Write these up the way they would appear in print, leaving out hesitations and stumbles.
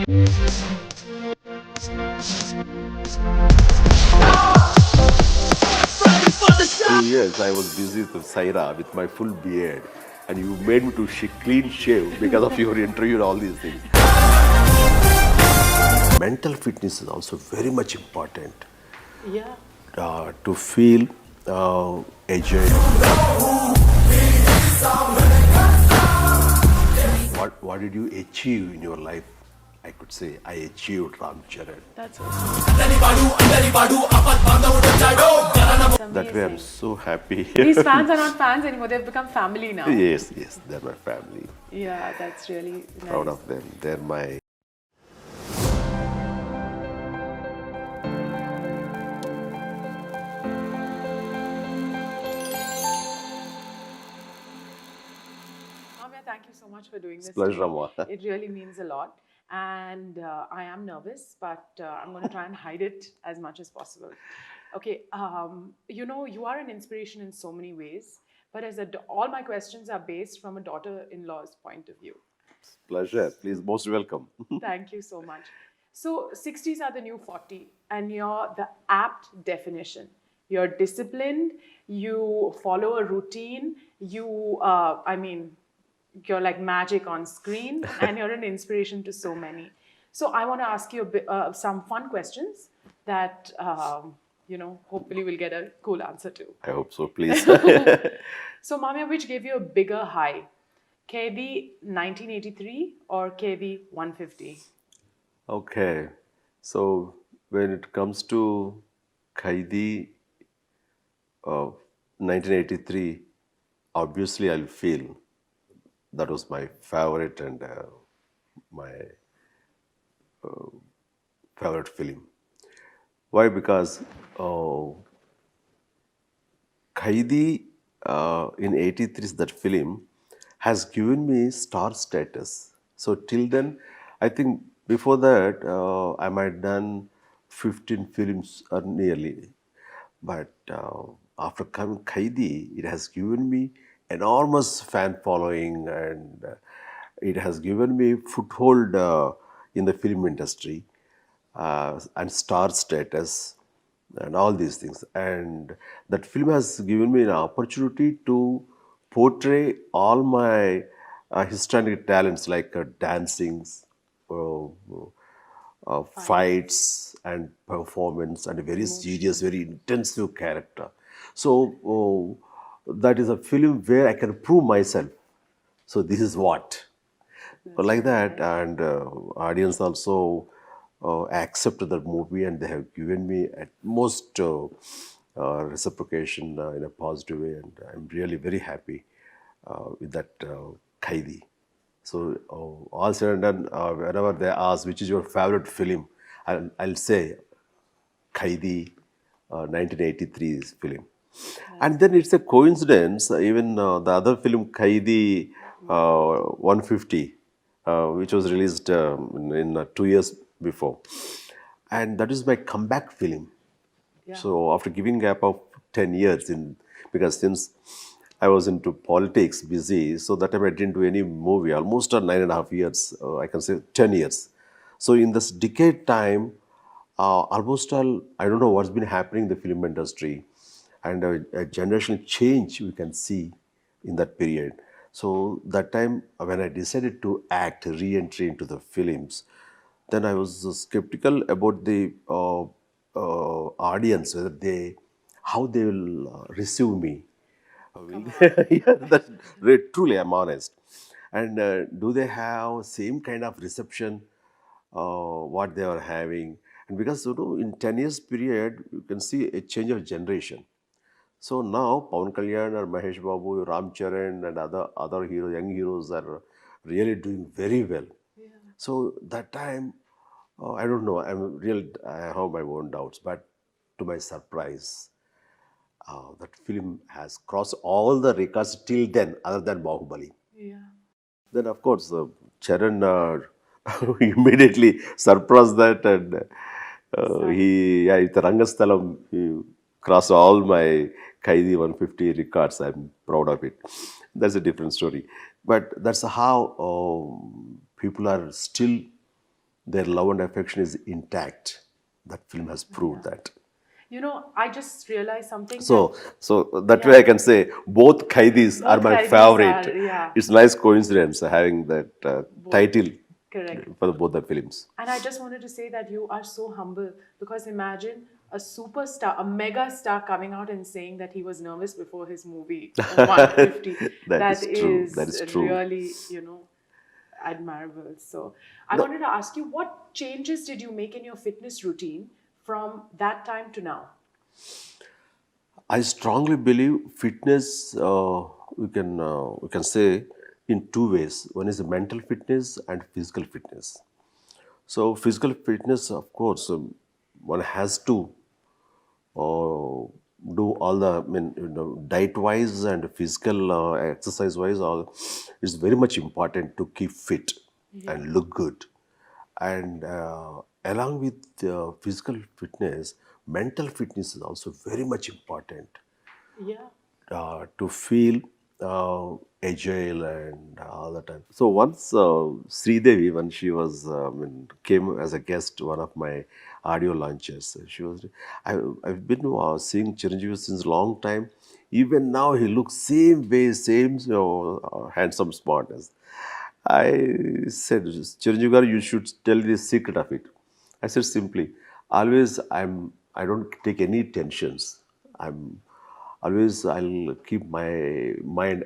2 years I was busy with Saira with my full beard, and you made me to clean shave because of your interview and all these things. Mental fitness is also very much important Yeah. to feel agile. What did you achieve in your life? I could say I achieved Ram Charan. That's awesome. It's That way I'm amazing. so happy. These fans are not fans anymore. They've become family now. Yes, yes, they're my family. Yeah, that's really nice. Proud of them. They're my. Amya, thank you so much for doing this. Pleasure, today. Rama. It really means a lot. And I am nervous, but I'm going to try and hide it as much as possible. Okay, you are an inspiration in so many ways, but all my questions are based from a daughter-in-law's point of view. Pleasure. Please, most welcome. Thank you so much. So 60s are the new 40, and you're the apt definition. You're disciplined, you follow a routine, you're like magic on screen, and you're an inspiration to so many. So I want to ask you some fun questions that, hopefully we'll get a cool answer to. I hope so, please. So Mamya, which gave you a bigger high? KV 1983 or KV 150? Okay. So when it comes to Kaidi of 1983, obviously I'll feel that was my favorite and my favorite film. Why? Because Kaidi in 83, that film has given me star status. So till then, I think before that, I might done 15 films or nearly. But after coming Kaidi, it has given me enormous fan following, and it has given me foothold in the film industry and star status and all these things. And that film has given me an opportunity to portray all my histrionic talents like dancings, uh, fights and performance, and a very serious, very intensive character. So that is a film where I can prove myself. So this is what. Like that, and audience also accepted the movie, and they have given me at most reciprocation in a positive way, and I'm really very happy with that Kaidi. So all said and done, whenever they ask which is your favorite film, I'll say Kaidi, 1983 film. And then it's a coincidence, even the other film Kaidi 150, which was released in 2 years before. And that is my comeback film. Yeah. So after giving gap of 10 years, because since I was into politics, busy, so that time I didn't do any movie, almost 9.5 years, I can say 10 years. So in this decade time, almost all, I don't know what's been happening in the film industry, and a generational change we can see in that period. So that time when I decided to act, re-entry into the films, then I was skeptical about the audience, whether how they will receive me. Yeah, that's truly, I'm honest. And do they have same kind of reception what they are having? And because in 10 years period, you can see a change of generation. So now Pawan Kalyan or Mahesh Babu, Ram Charan, and other heroes, young heroes are really doing very well. So that time, I don't know. I have my own doubts, but to my surprise, that film has crossed all the records till then, other than Bahubali. Yeah. Then, of course, Charan immediately surpassed that, and with Rangasthalam, he crossed all my Kaidi 150 records. I'm proud of it. That's a different story. But that's how people are still their love and affection is intact. That film has proved that. You know, I just realized something that So that way yeah, I can say both Qaidis are both my Kaidis favorite. are yeah, It's nice coincidence having that both title correct. for both the films. And I just wanted to say that you are so humble because imagine a superstar, a mega star coming out and saying that he was nervous before his movie 150. That That is true. That is is true. really, admirable. So I No, wanted to ask you, what changes did you make in your fitness routine from that time to now? I strongly believe fitness. We can say in two ways. One is mental fitness and physical fitness. So physical fitness, of course, one has to uh, do all the diet wise and physical exercise wise. All is very much important to keep fit Yeah. and look good. And along with physical fitness, mental fitness is also very much important Yeah. to feel agile and all the time. So once Sridevi, when she was came as a guest to one of my audio launches, she was. I've been seeing Chiranjeevi since long time. Even now, he looks same way, same handsome smartness. I said, Chiranjeevi garu, you should tell the secret of it. I said simply, always I don't take any tensions. I'm always I'll keep my mind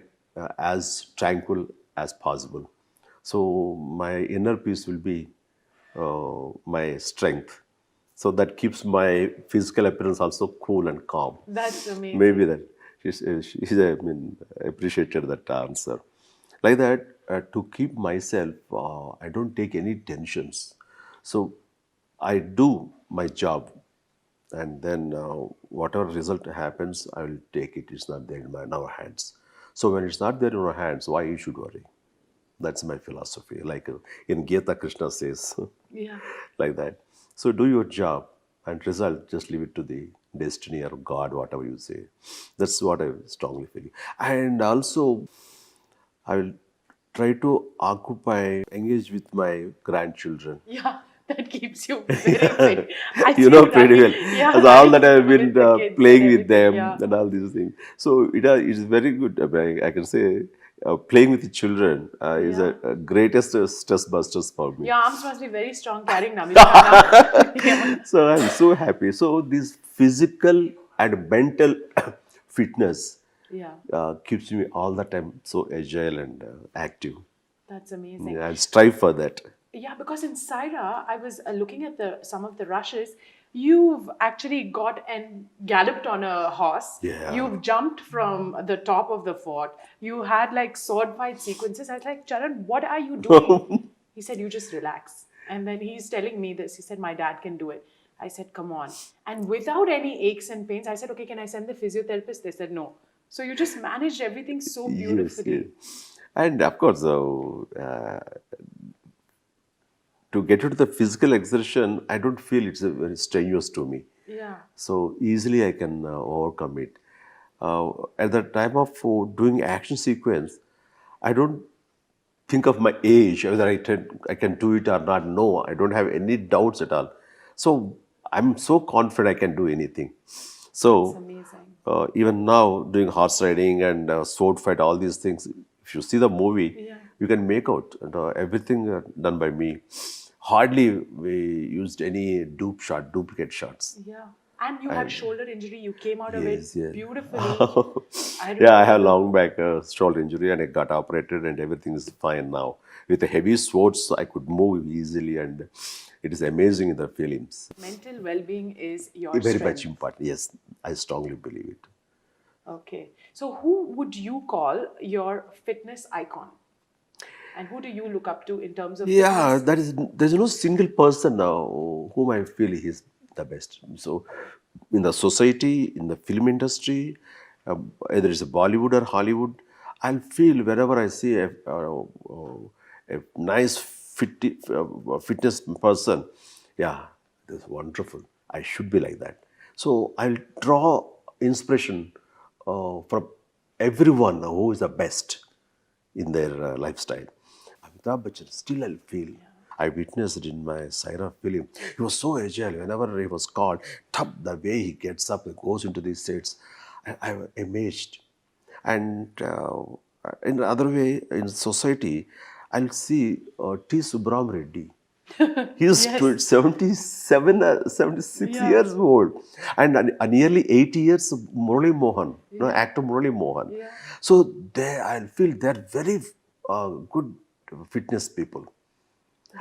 as tranquil as possible. So my inner peace will be my strength. So that keeps my physical appearance also cool and calm. That's Maybe amazing. that appreciated that answer. Like that, to keep myself, I don't take any tensions. So I do my job, and then whatever result happens, I will take it. It's not there in our hands. So when it's not there in our hands, why you should worry? That's my philosophy. Like in Gita, Krishna says, Yeah. like that. So do your job, and result just leave it to the destiny or God, whatever you say. That's what I strongly feel. And also, I will try to engage with my grandchildren. Yeah, that keeps you very fit. I You see know you pretty running, well. yeah, As all running that I've with been the kids and playing with everything. them Yeah, and all these things. So it's very good. I can say playing with the children is yeah. a greatest stress busters for me. Your arms must be very strong carrying Namishana. Yeah. So I'm so happy. So this physical and mental fitness Yeah, keeps me all the time so agile and active. that's amazing. Yeah, I'll strive for that. Yeah, because in Saira, I was looking at the some of the rushes. You've actually got and galloped on a horse. Yeah. You've jumped from the top of the fort. You had like sword fight sequences. I was like, Charan, what are you doing? He said, you just relax. And then he's telling me this. He said, my dad can do it. I said, come on. And without any aches and pains, I said, okay, can I send the physiotherapist? They said, no. So you just managed everything so Yes, yes. beautifully. And of course, to get into the physical exertion, I don't feel it's very strenuous to me. Yeah. So easily I can overcome it. At the time of doing action sequence, I don't think of my age, whether I can do it or not. No, I don't have any doubts at all. So I'm so confident I can do anything. That's So amazing. even now, doing horse riding and sword fight, all these things, if you see the movie, Yeah. you can make out and, everything done by me. Hardly we used any duplicate shots. Yeah. And you had And shoulder injury. You came out of it yes, yeah. beautifully. I Yeah, I have remember. long back shoulder injury and I got operated and everything is fine now. With the heavy swords, I could move easily and it is amazing in the films. Mental well being is your Very much strength. important. Yes, I strongly believe it. Okay. So, who would you call your fitness icon? And who do you look up to in terms of Yeah, fitness? there's no single person now whom I feel is the best. So, in the society, in the film industry, either it's Bollywood or Hollywood, I'll feel wherever I see a nice fitness person, yeah, that's wonderful. I should be like that. So I'll draw inspiration from everyone who is the best in their lifestyle. Amitabh Bachchan, still I'll feel. I witnessed it in my Saira film. He was so agile. Whenever he was called, tap, the way he gets up and goes into these sets, I was amazed. And in other way, in society, I'll see T. Subram Reddy. He is Yes. 77, 76 Yeah. years old, and nearly 80 years Murali Mohan, Yeah. actor Murali Mohan. Yeah. So they, I feel they're very good fitness people,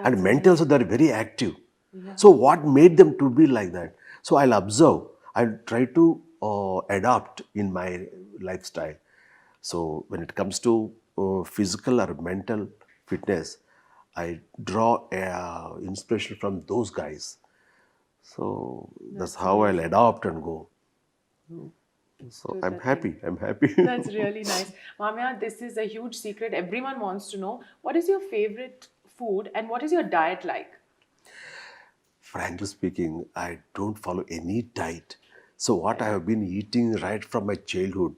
and That's mentally also amazing. they're very active. Yeah. So what made them to be like that? So I'll observe. I'll try to adapt in my lifestyle. So when it comes to physical or mental fitness, I draw inspiration from those guys. So that's That's how I'll amazing. adopt and go. So To I'm the thing. happy. I'm happy. That's really nice. Mamya, this is a huge secret. Everyone wants to know what is your favorite food and what is your diet like? Frankly speaking, I don't follow any diet. So what I have been eating right from my childhood,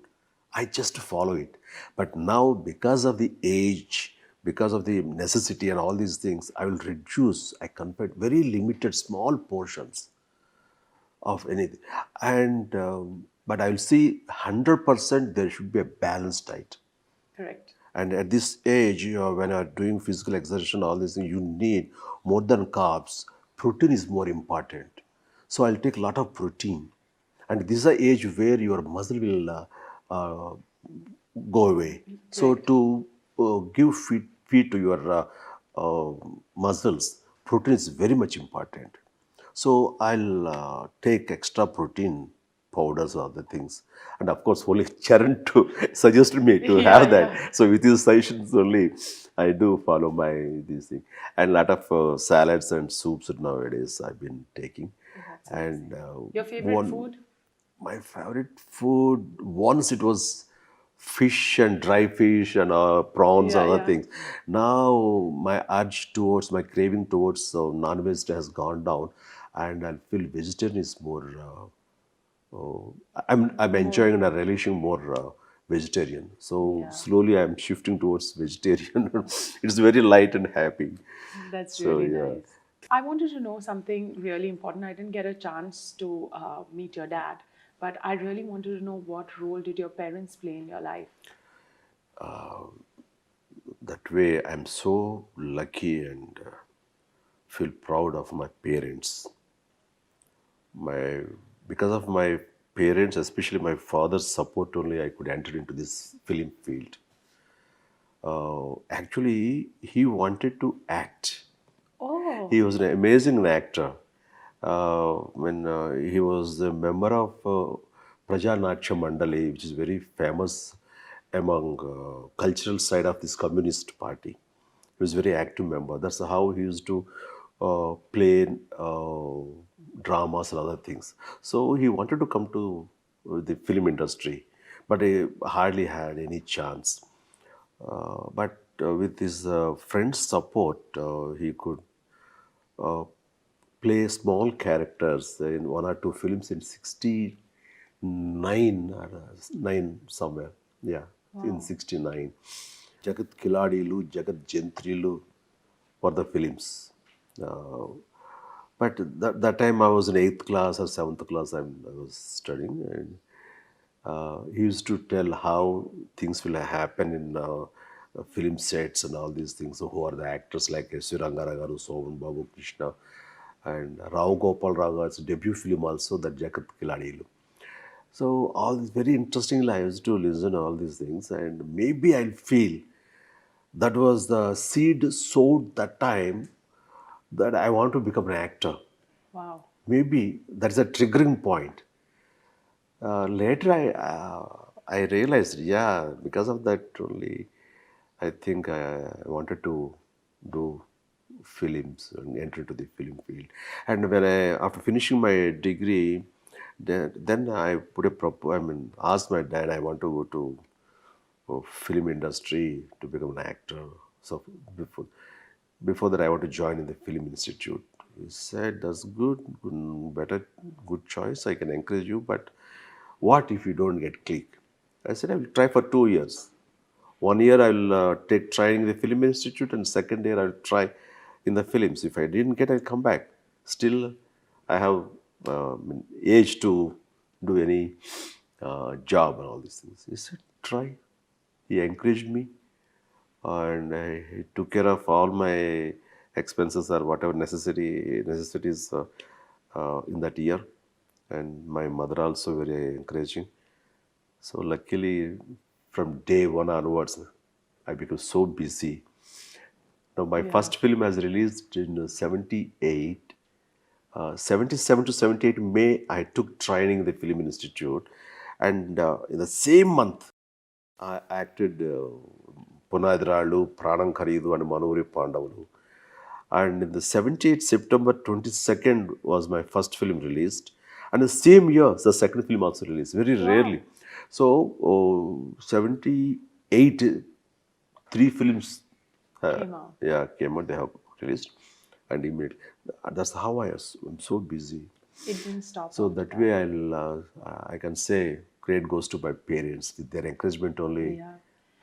I just follow it. But now, because of the age, because of the necessity and all these things, I will reduce. I convert very limited, small portions of anything. And but I will see 100% there should be a balanced diet. Correct. And at this age, when you're doing physical exertion, all these things, you need more than carbs. Protein is more important. So I'll take a lot of protein. And this is the age where your muscle will uh, go away. So Correct. to give feed to your uh, muscles, protein is very much important. So I'll take extra protein powders or other things. And of course, only Charan to suggested me to Yeah, have yeah. that. So with his suggestions only, I do follow my these things. And a lot of salads and soups nowadays I've been taking. That's And amazing. Your favorite one food? my favorite food, once it was fish and dry fish and prawns Yeah, and other yeah. things. Now my urge towards, my craving towards non-veg has gone down, and I feel vegetarian is more. I'm More. enjoying and I'm relishing more vegetarian. So Yeah. slowly I'm shifting towards vegetarian. It's very light and happy. That's So really yeah. nice. I wanted to know something really important. I didn't get a chance to meet your dad, but I really wanted to know what role did your parents play in your life? That way I'm so lucky and feel proud of my parents. My Because of my parents, especially my father's support only, I could enter into this film field. Actually, he wanted to act. He Oh, was an amazing actor. When he was a member of Praja Natya Mandali, which is very famous among cultural side of this communist party. He was a very active member. That's how he used to play dramas and other things. So he wanted to come to the film industry, but he hardly had any chance. But with his friend's support, he could uh, play small characters in one or two films in 69 or 9 somewhere. Yeah, in wow. 69. Jagat Kiladilu, Jagat Gentrilu were the films. Uh, but that time I was in 8th class or 7th class, I was studying. And he used to tell how things will happen in film sets and all these things. So who are the actors like S. Rangaragaru, Sovan Babu Krishna, and Rao Gopal Raga's debut film also, that Jagat Kiladilu. So all this very interesting. I used to listen to all these things, and maybe I'll feel that was the seed sowed that time that I want to become an actor. Wow. Maybe that's a triggering point. Later, I realized, yeah, because of that only, I think I wanted to do films and enter into the film field. And when after finishing my degree, then I put a I mean, asked my dad, I want to go to film industry to become an actor. So before before that, I want to join in the film institute. He said, "That's better, good choice. I can encourage you, but what if you don't get click?" I said, "I will try for 2 years. 1 year I will take training in the film institute, and second year I will try." in the films. If I didn't get, I'll come back. Still, I have age to do any job and all these things. He said, try. He encouraged me, and he took care of all my expenses or whatever necessities in that year. And my mother also very encouraging. So luckily, from day one onwards, I became so busy. Now my Yeah. first film was released in 78. 77 to 78 May, I took training in the Film Institute. And in the same month, I acted Punadiralu, Pranam Kharidu and Manuri Pandavulu. And in the 78 September 22nd was my first film released. And the same year, the second film also released, very Wow. rarely. So, 78, three films Came out. came out, they have released. And immediately, that's how I'm so busy. It didn't stop So after that that. way, I can say credit goes to my parents. With their encouragement only, Yeah.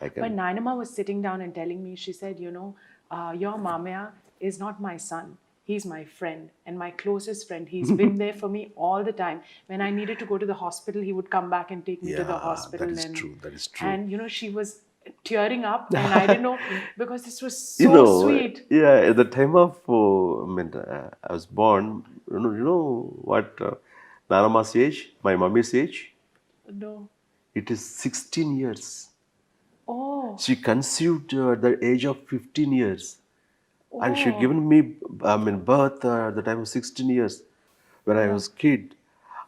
I But can. Nainama was sitting down and telling me, she said, your Mamaya is not my son. He's my friend and my closest friend. He's been there for me all the time. When I needed to go to the hospital, he would come back and take me to the Yeah, that hospital. is And, true. That is true. and she was tearing up. And I didn't know because this was You so know, sweet. yeah, at the time of, I was born, you know what Narama's age, my mummy's age? No. It is 16 years. Oh, She conceived at the age of 15 years. And she oh, given me, birth at the time of 16 years. When I yeah. was kid,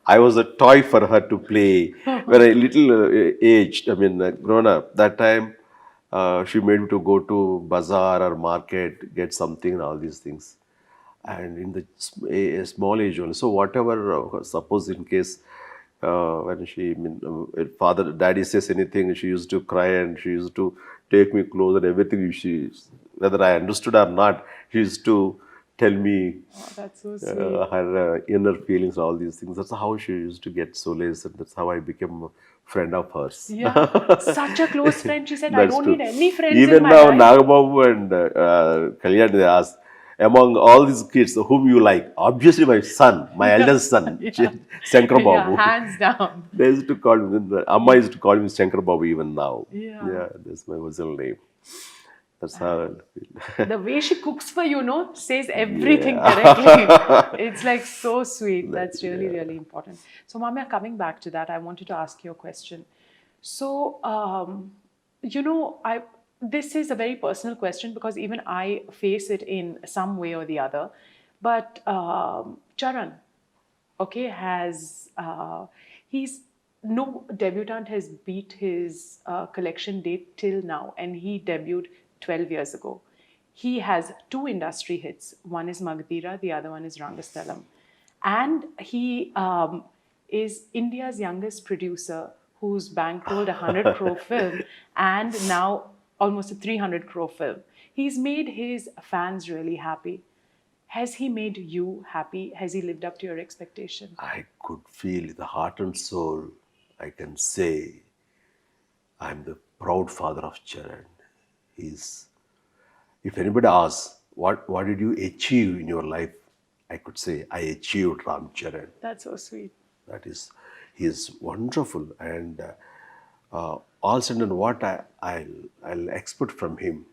I was a toy for her to play. When I little aged, grown up, that time she made me to go to bazaar or market, get something and all these things. And in the a small age only. So whatever, suppose in case when father, daddy says anything, she used to cry and she used to take me close and everything. Whether I understood or not, she used to tell me Oh, that's so sweet. her inner feelings, all these things. That's how she used to get solace, and that's how I became a friend of hers. Yeah. Such a close friend. She said, I That's don't need true. any friends in Even my now, life. Nagababu and Kalyan, they ask, among all these kids, whom you like? Obviously, my son, my Yeah. eldest son, Yeah. Shankar Yeah. Babu. Hands down. They used to call me, Amma Yeah. used to call me Shankar Babu even now. Yeah. Yeah, that's my original name. That's how I And feel. the way she cooks for you, no, says everything correctly. Yeah. It's like so sweet. That's really, Yeah. really important. So, Mamya, coming back to that, I wanted to ask you a question. So, I this is a very personal question because even I face it in some way or the other. But Charan, okay, has he's no debutant has beat his collection date till now, and he debuted 12 years ago. He has two industry hits. One is Magdira, the other one is Rangasthalam. And he is India's youngest producer who's bankrolled a 100 crore film and now almost a 300 crore film. He's made his fans really happy. Has he made you happy? Has he lived up to your expectation? I could feel the heart and soul. I can say I'm the proud father of Charan. He's, if anybody asks, what did you achieve in your life? I could say, I achieved Ram Charan. That's so sweet. That is, he is wonderful. And all sudden, what I'll expect from him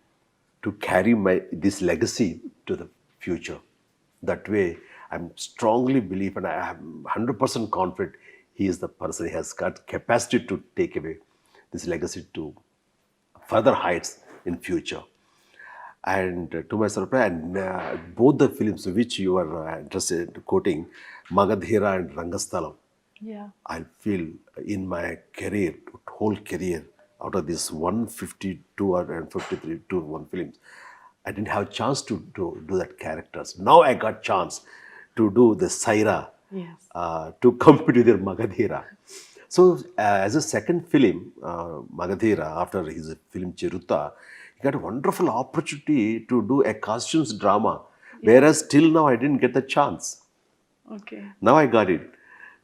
to carry this legacy to the future. That way, I'm strongly believe and I am 100% confident he is the person. He has got capacity to take away this legacy to further heights in future. And to my surprise, and both the films which you are interested in quoting, Magadhira and Rangasthalam, Yeah. I feel in my career, whole career, out of this 152 or 53 to one films, I didn't have a chance to do that characters. Now I got chance to do the Saira, Yes. to compete with their Magadhira. So as a second film, Magadhira, after his film Chiruta, he got a wonderful opportunity to do a costumes drama, Yeah. whereas till now I didn't get the chance. Okay. Now I got it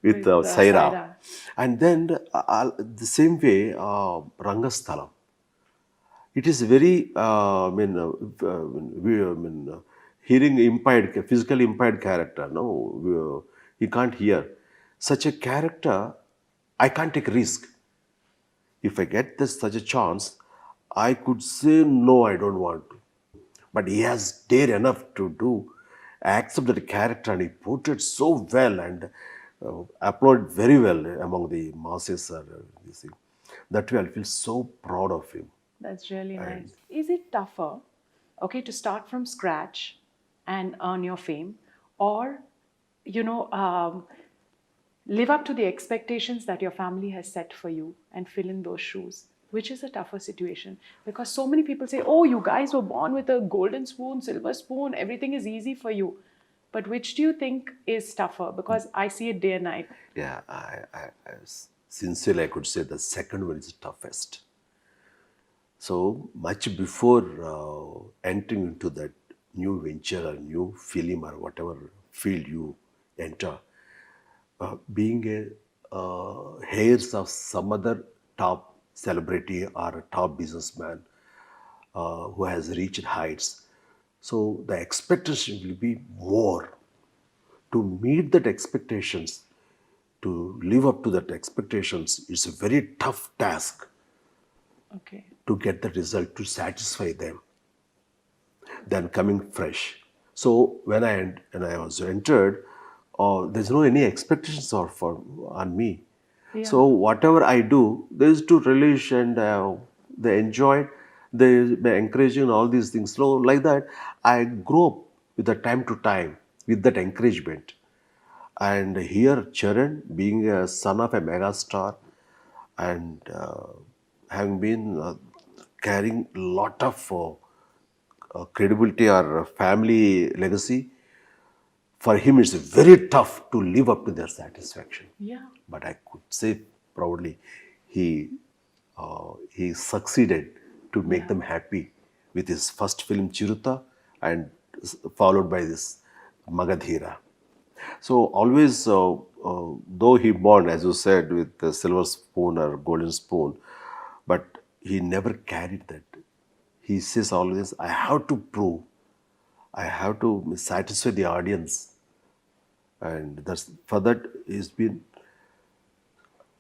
with With Saira. Saira. And then the same way, Rangasthalam. It is very, hearing impaired, physically impaired character. No, he can't hear. Such a character, I can't take risk. If I get this such a chance, I could say no, I don't want to. But he has dare enough to do, accept that character, and he portrayed so well and applauded very well among the masses. You see, that way I feel so proud of him. That's really And nice. Is it tougher, okay, to start from scratch and earn your fame, or, you know, live up to the expectations that your family has set for you and fill in those shoes? Which is a tougher situation? Because so many people say, oh, you guys were born with a golden spoon, silver spoon, everything is easy for you. But which do you think is tougher? Because I see it day and night. yeah, sincerely, I could say the second one is the toughest. So much before entering into that new venture or new film or whatever field you enter, being a heirs of some other top celebrity or a top businessman who has reached heights, so the expectation will be more. To meet that expectations, to live up to that expectations, it's a very tough task Okay. to get the result to satisfy them than coming fresh. So when I was entered, there's no any expectations or for on me. Yeah. So whatever I do, there is to relish and they enjoy it. They encouraging all these things. So like that, I grew up with the time to time with that encouragement. And here, Charan, being a son of a megastar and having been carrying a lot of credibility or family legacy, for him it's very tough to live up to their satisfaction. Yeah. But I could say proudly, he succeeded to make Yeah. them happy with his first film Chiruta and followed by this Magadhira. So always, though he born, as you said, with the silver spoon or golden spoon, but he never carried that. He says always, I have to prove, I have to satisfy the audience. And that's for that he's been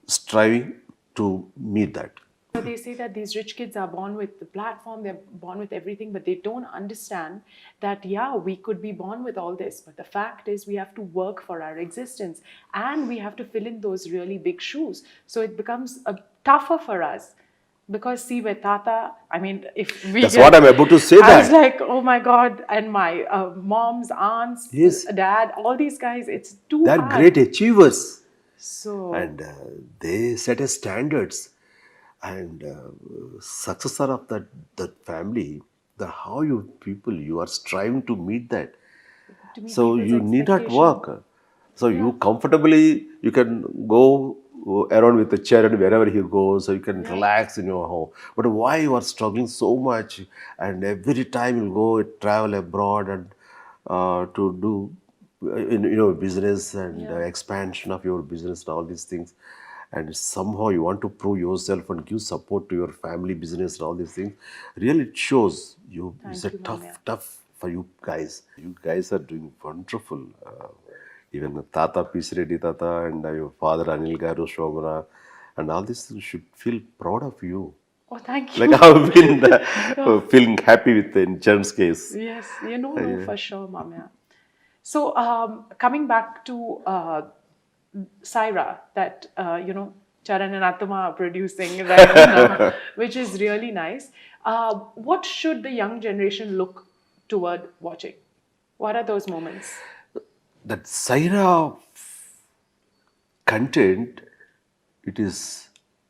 striving to meet that. They say that these rich kids are born with the platform, they're born with everything, but they don't understand that, yeah, we could be born with all this. But the fact is, we have to work for our existence and we have to fill in those really big shoes. So it becomes tougher for us. Because see, with Tata, I mean, if we That's get, what I'm about to say I was that. like, oh my God, and my moms, aunts, Yes, dad, all these guys, it's too they're hard. great achievers. So, And they set a standards and successor of that family, the how you people you are striving to meet that. to meet So people's you need not expectation, work. So yeah, you comfortably you can go around with the chair and wherever you go, so you can yeah. relax in your home. But why you are struggling so much, and every time you go travel abroad and to do in business and Yeah. expansion of your business and all these things, and somehow you want to prove yourself and give support to your family business and all these things. Really, it shows you. It's a Thank you, Mamya. tough for you guys. You guys are doing wonderful. Even Tata Peace Reddy Tata and your father Anil Garu Shobana and all this should feel proud of you. Oh, thank Like you. I've been Yeah. feeling happy with the Chan's case. Yes, you know, no, Yeah. for sure, Mamya. So, coming back to Saira, that, Charan and Atma are producing right now, which is really nice. What should the young generation look toward watching? What are those moments? That Saira content, it is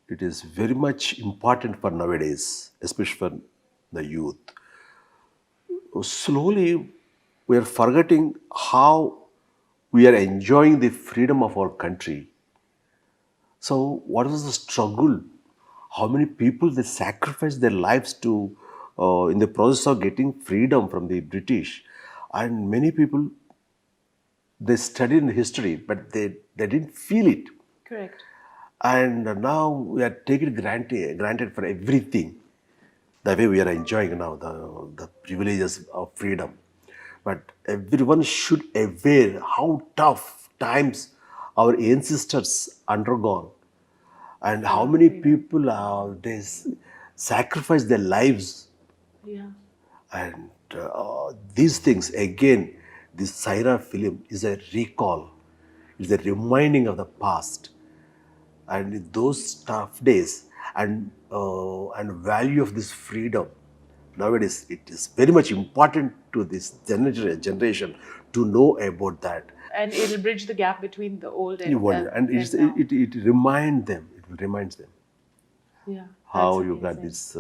it is very much important for nowadays, especially for the youth. Slowly we are forgetting how we are enjoying the freedom of our country. So what was the struggle? How many people they sacrificed their lives to in the process of getting freedom from the British, and many people they studied in history, but they didn't feel it. Correct. And now we are taking granted for everything. The way we are enjoying now the privileges of freedom. but everyone should aware how tough times our ancestors undergone, and how Yeah, many very right. people sacrifice their lives. Yeah. And these things again, this Saira film is a recall, is a reminding of the past, and in those tough days, and value of this freedom. Nowadays it is very much important to this generation to know about that. And it'll bridge the gap between the old You and want it, and and now. it remind them, it will remind them Yeah, that's how you got amazing. this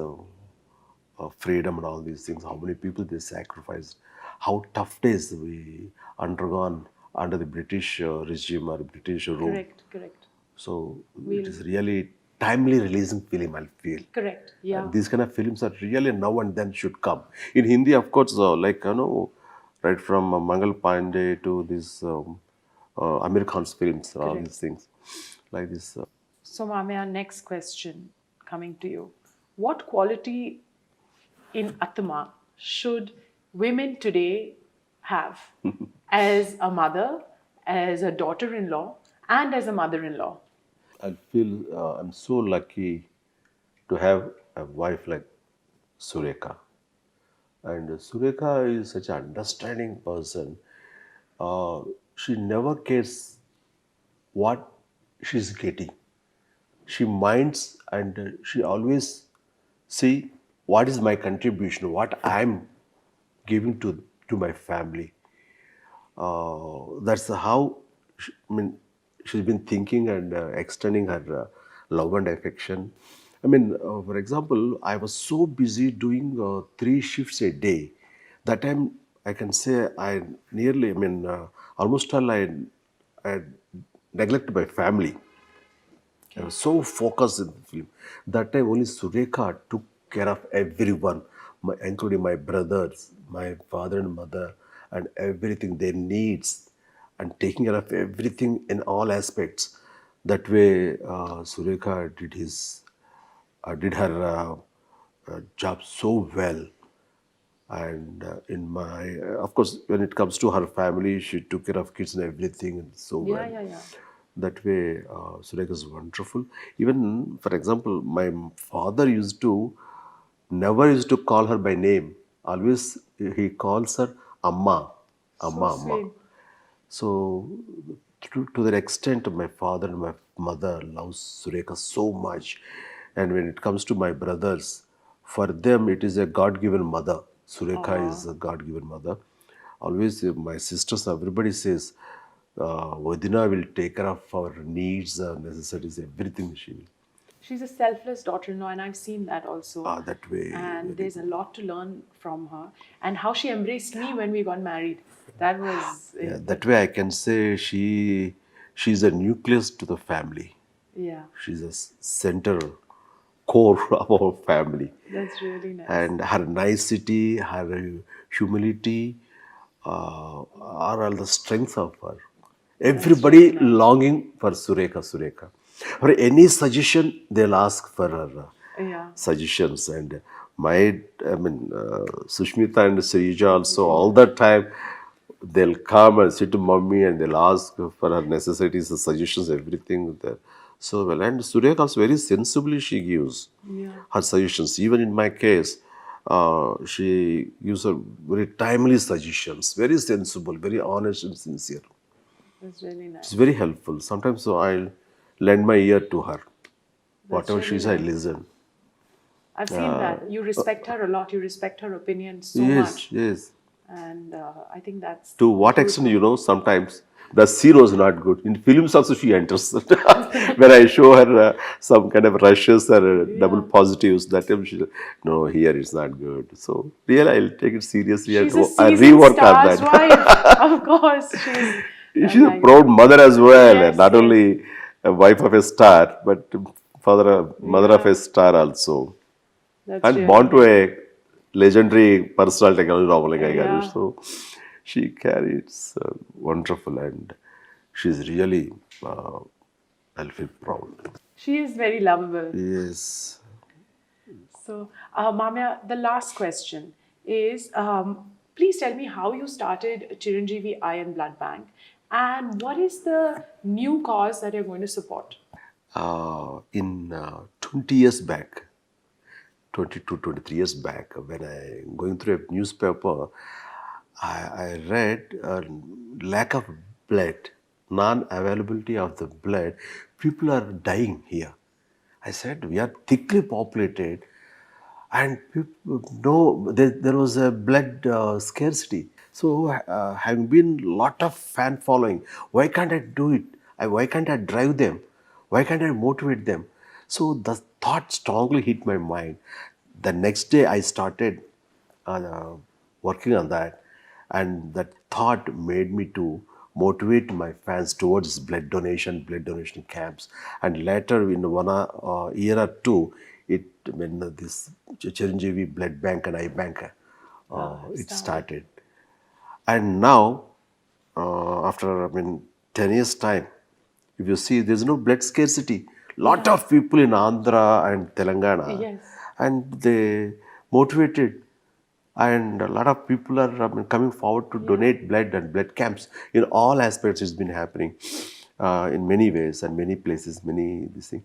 freedom and all these things, how many people they sacrificed, how tough days we undergone under the British regime or British rule. Correct, correct. So it We'll is really timely releasing film, I feel. correct. Yeah, And these kind of films are really now and then should come. In Hindi, of course, like, right from Mangal Pandey to these Amir Khan's films and all correct. these things. Like this. So, Mame, our next question coming to you. What quality in Atma should women today have as a mother, as a daughter in law, and as a mother in law? I feel I'm so lucky to have a wife like Sureka. And Sureka is such an understanding person. Uh, she never cares what she's getting. She minds, and she always see what is my contribution, what I'm giving to my family. That's how I mean, she's been thinking and extending her love and affection. I mean, for example, I was so busy doing 3 shifts a day. That time, I can say I nearly, I mean, almost all I neglected my family. I Okay. was so focused in the film. That time only Sureka took care of everyone, including my brothers, my father and mother, and everything, their needs, and taking care of everything in all aspects. That way, Sureka did her job so well. And in my, of course, when it comes to her family, she took care of kids and everything and so Yeah, well. yeah, yeah. That way, Sureka is wonderful. Even, for example, my father never used to call her by name. Always he calls her Amma, So Amma, Amma. sweet. So, to that extent, my father and my mother loves Sureka so much. And when it comes to my brothers, for them it is a God-given mother. Sureka Aw. is a God-given mother. Always, my sisters, everybody says, Vadina will take care of our needs, necessities, everything she will. She's a selfless daughter in law, and I've seen that also. That way, And very there's a good. lot to learn from her. And how she embraced me when we got married. That was, Yeah, that way I can say she's a nucleus to the family. yeah, She's a center core of our family. that's really nice. And her nicety, her humility are all the strengths of her. That's really Everybody nice. longing for Sureka. For any suggestion, they'll ask for her Yeah, suggestions. And Sushmita and Srija also, all yeah. the time, they'll come and sit to mommy and they'll ask for her necessities, the suggestions, everything there. So well, and Sureka also very sensibly she gives Yeah, her suggestions. Even in my case, she gives her very timely suggestions, very sensible, very honest and sincere. that's really It's nice. very helpful. Sometimes so I'll lend my ear to her. That's Whatever she really says, I nice. listen. I've seen that. You respect her a lot. You respect her opinion so Yes, much. yes. And I think that's To a what good extent, point. sometimes the scene was not good. In films also she enters. When I show her some kind of rushes or double Yeah. positives, that time she said, no, here it's not good. So really I'll take it seriously and She's a I seasoned rework on star's that. wife. Of course, she's She's a like, proud mother as well, and yes, not yes. only a wife of a star, but mother of Yeah, a star also. that's And really born to nice. a legendary personal technology novel like I. Yeah. So she carries wonderful, and she's really, I'll feel proud. She is very lovable. Yes. So, Mamya, the last question is, Please tell me how you started Chiranjeevi Eye and Blood Bank, and what is the new cause that you're going to support? In 20 years back, 22, 23 years back, when I going through a newspaper, I read lack of blood, non-availability of the blood. People are dying here. I said, we are thickly populated and people, no, there was a blood scarcity. So having been lot of fan following, why can't I do it? Why can't I drive them? Why can't I motivate them? So the thought strongly hit my mind. The next day I started uh, working on that, and that thought made me to motivate my fans towards blood donation camps. And later in one year or two, it when this Chiranjeevi blood bank and eye bank it Started. started. And now, after 10 years time, if you see, there's no blood scarcity. Lot Yeah. of people in Andhra and Telangana, Yes. and they motivated, and a lot of people are coming forward to donate blood, and blood camps in all aspects. It's been happening in many ways and many places, many this thing.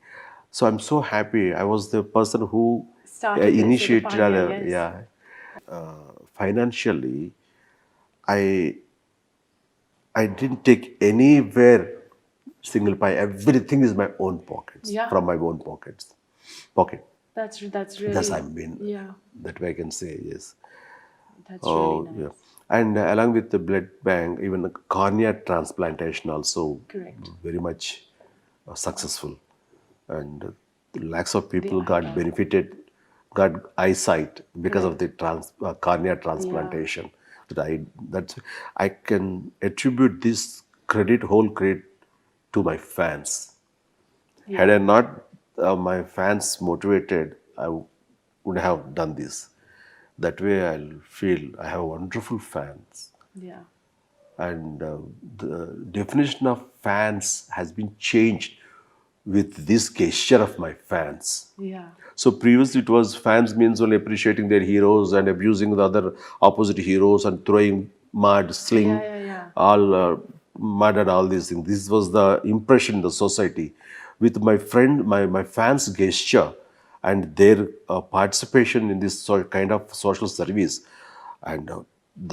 So I'm so happy. I was the person who Started this as a initiated. pioneer, yes. Yeah, financially, I I didn't take anywhere single pie. Everything is my own pockets, Yeah. from my own pocket. That's That's really, I've been. yeah, That way I can say yes. that's really Oh, nice. yeah. And along with the blood bank, even the cornea transplantation also Correct. very much successful. And lakhs of The people eye got bank. benefited, got eyesight because of Correct. the cornea transplantation. That's I can attribute this whole credit to my fans. Had I Yeah. not my fans motivated, would have done this. That way, I'll feel I have wonderful fans, Yeah. and the definition of fans has been changed with this gesture of my fans. Yeah. So previously it was fans means only appreciating their heroes and abusing the other opposite heroes and throwing mud, Yeah, sling, yeah, yeah. all mud and all these things. This was the impression in the society. With my friend, my fans' gesture and their participation in this kind of social service, and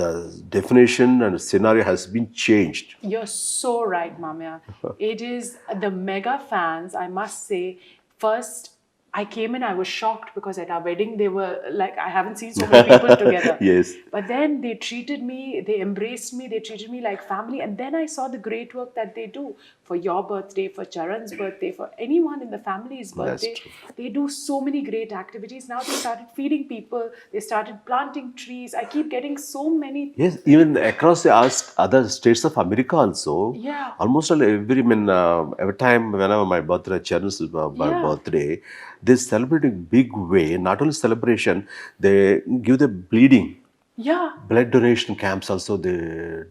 the definition and scenario has been changed. You're so right, Mamya. It is the mega fans, I must say. First, I came in, I was shocked because at our wedding, they were like, I haven't seen so many people together. Yes. But then they treated me, they embraced me, they treated me like family. And then I saw the great work that they do for your birthday, for Charan's birthday, for anyone in the family's That's birthday. true. They do so many great activities. Now they started feeding people, they started planting trees. I keep getting so many. Yes, even across the other states of America also, Yeah. almost every time whenever my birthday, Charan's my Yeah. birthday, they celebrate in big way. Not only celebration, they give the bleeding. Yeah. Blood donation camps also they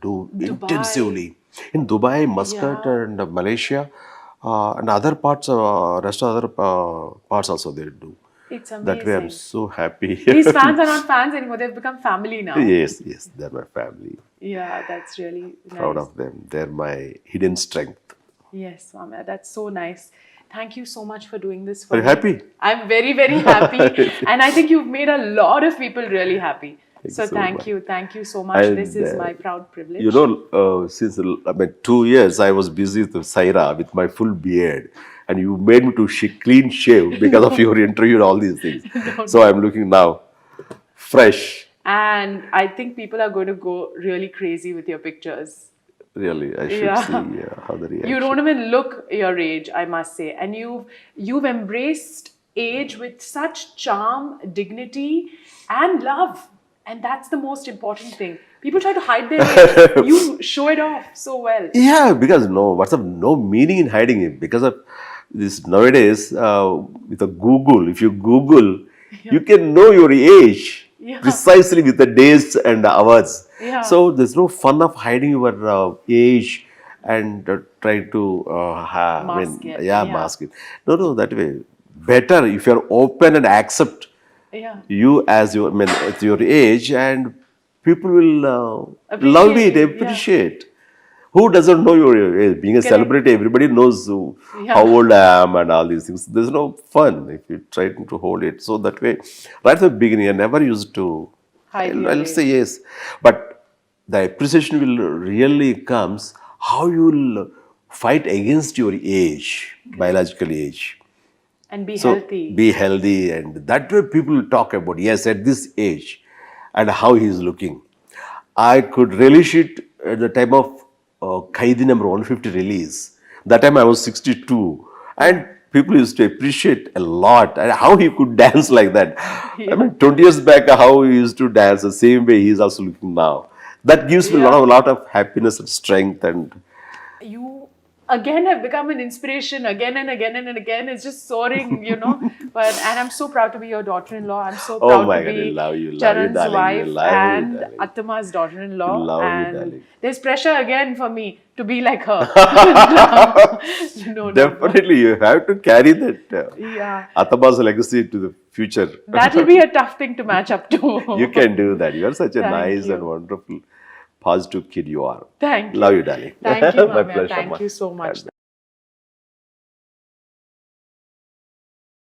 do Dubai. intensively. In Dubai, Muscat Yeah. and Malaysia, and other parts, rest of other parts also they do. It's That way I'm amazing. so happy. These fans are not fans anymore. They've become family now. Yes, yes, they're my family. Yeah, that's really Proud nice. of them. They're my hidden strength. Yes, Mama, that's so nice. Thank you so much for doing this Are for you me. happy? I'm very, very happy. And I think you've made a lot of people really happy. Thank you So so much. thank you. Thank you so much. This And is my proud privilege. you know, since 2 years, I was busy with Saira with my full beard, and you made me to clean shave because of your interview and all these things. So I'm looking now fresh. And I think people are going to go really crazy with your pictures. Really, I should see Yeah. how the You reaction. don't even look your age, I must say. And you've embraced age with such charm, dignity, and love. And that's the most important thing. People try to hide their age. You show it off so well. Yeah, because no meaning in hiding it because of this nowadays with a Google. If you Google, you can know your age Yeah. precisely with the days and hours. Yeah. So there's no fun of hiding your age and try to Mask it, yeah, yeah. mask it. No, that way better if you're open and accept Yeah. you as your at your age and people will love it, Appreciate it, yeah. appreciate. Who doesn't know your age? Being a Correct. celebrity, everybody knows Yeah. how old I am and all these things. There's no fun if you try to hold it. So that way, right from the beginning, I never used to. Hide I'll, your I'll say age. yes, but the appreciation will really comes how you will fight against your age, biological age. And be So healthy. be healthy, and that way people will talk about yes at this age, and how he is looking. I could relish it at the time of Kaidi number 150 release. That time I was 62, and people used to appreciate a lot and how he could dance like that. I Yeah. mean, 20 years back, how he used to dance the same way he is also looking now. That gives me a Yeah. lot of happiness and strength. And You again have become an inspiration again and again and again. It's just soaring, and I'm so proud to be your daughter-in-law. I'm so oh proud to my God, I be love you, Charan's darling. You wife love you, and darling. Attama's daughter-in-law. Love you, And darling. there's pressure again for me to be like her. No. Definitely, you have to carry that Yeah. Ataba's legacy to the future. That'll be a tough thing to match up to. You can do that. You are such a Thank nice and you. wonderful, positive kid you are. Thank Love you. you, darling. Thank you, My Mamya. pleasure. Thank Ma. you so much. God bless.